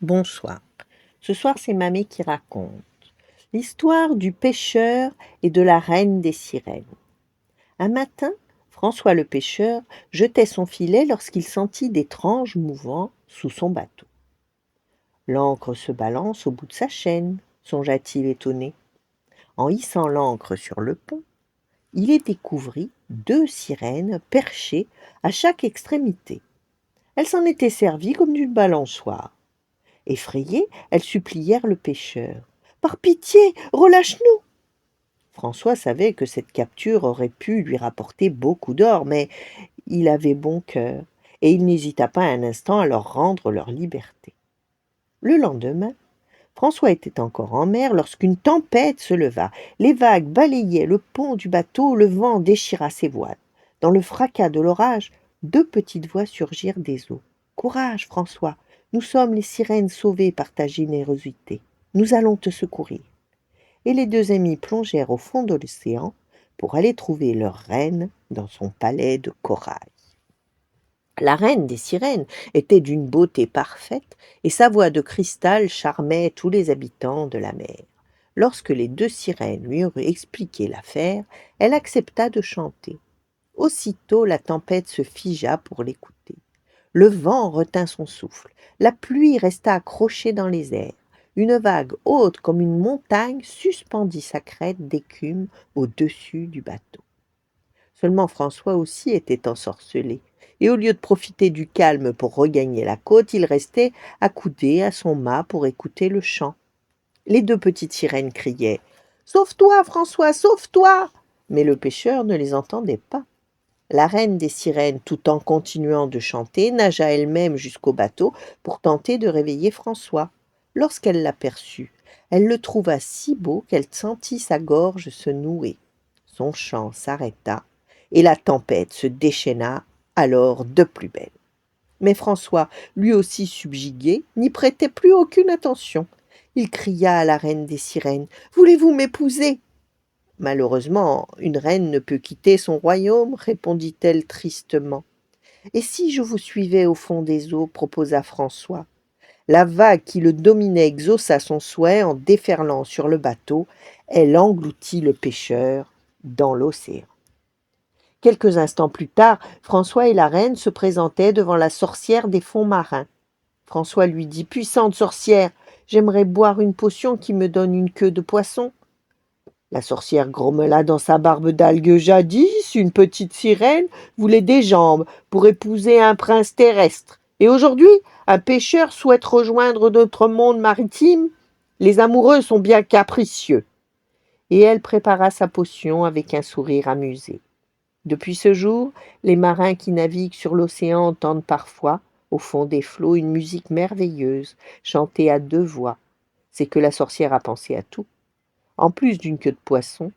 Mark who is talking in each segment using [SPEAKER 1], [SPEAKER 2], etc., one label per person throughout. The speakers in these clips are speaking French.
[SPEAKER 1] Bonsoir. Ce soir, c'est Mamie qui raconte l'histoire du pêcheur et de la reine des sirènes. Un matin, François le pêcheur jetait son filet lorsqu'il sentit d'étranges mouvements sous son bateau. L'ancre se balance au bout de sa chaîne, songea-t-il étonné. En hissant l'ancre sur le pont, il y découvrit 2 sirènes perchées à chaque extrémité. Elles s'en étaient servies comme d'une balançoire. Effrayées, elles supplièrent le pêcheur. «Par pitié, relâche-nous!» François savait que cette capture aurait pu lui rapporter beaucoup d'or, mais il avait bon cœur, et il n'hésita pas un instant à leur rendre leur liberté. Le lendemain, François était encore en mer lorsqu'une tempête se leva. Les vagues balayaient le pont du bateau, le vent déchira ses voiles. Dans le fracas de l'orage, 2 petites voix surgirent des eaux. «Courage, François, nous sommes les sirènes sauvées par ta générosité. Nous allons te secourir.» Et les 2 amis plongèrent au fond de l'océan pour aller trouver leur reine dans son palais de corail. La reine des sirènes était d'une beauté parfaite et sa voix de cristal charmait tous les habitants de la mer. Lorsque les 2 sirènes lui eurent expliqué l'affaire, elle accepta de chanter. Aussitôt la tempête se figea pour l'écouter. Le vent retint son souffle, la pluie resta accrochée dans les airs. Une vague haute comme une montagne suspendit sa crête d'écume au-dessus du bateau. Seulement François aussi était ensorcelé, et au lieu de profiter du calme pour regagner la côte, il restait accoudé à son mât pour écouter le chant. Les 2 petites sirènes criaient « Sauve-toi, François, sauve-toi !» Mais le pêcheur ne les entendait pas. La reine des sirènes, tout en continuant de chanter, nagea elle-même jusqu'au bateau pour tenter de réveiller François. Lorsqu'elle l'aperçut, elle le trouva si beau qu'elle sentit sa gorge se nouer. Son chant s'arrêta et la tempête se déchaîna alors de plus belle. Mais François, lui aussi subjugué, n'y prêtait plus aucune attention. Il cria à la reine des sirènes « Voulez-vous m'épouser ?» «Malheureusement, une reine ne peut quitter son royaume, répondit-elle tristement. Et si je vous suivais au fond des eaux, proposa François. La vague qui le dominait exauça son souhait en déferlant sur le bateau. Elle engloutit le pêcheur dans l'océan. Quelques instants plus tard, François et la reine se présentaient devant la sorcière des fonds marins. François lui dit « Puissante sorcière, j'aimerais boire une potion qui me donne une queue de poisson. » La sorcière grommela dans sa barbe d'algue « Jadis, une petite sirène voulait des jambes pour épouser un prince terrestre. Et aujourd'hui, un pêcheur souhaite rejoindre notre monde maritime. Les amoureux sont bien capricieux. » Et elle prépara sa potion avec un sourire amusé. Depuis ce jour, les marins qui naviguent sur l'océan entendent parfois, au fond des flots, une musique merveilleuse, chantée à 2 voix. C'est que la sorcière a pensé à tout. En plus d'une queue de poisson,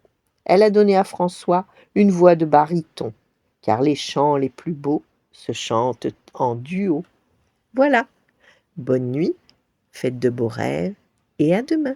[SPEAKER 1] elle a donné à François une voix de baryton, car les chants les plus beaux se chantent en duo. Voilà, bonne nuit, faites de beaux rêves et à demain.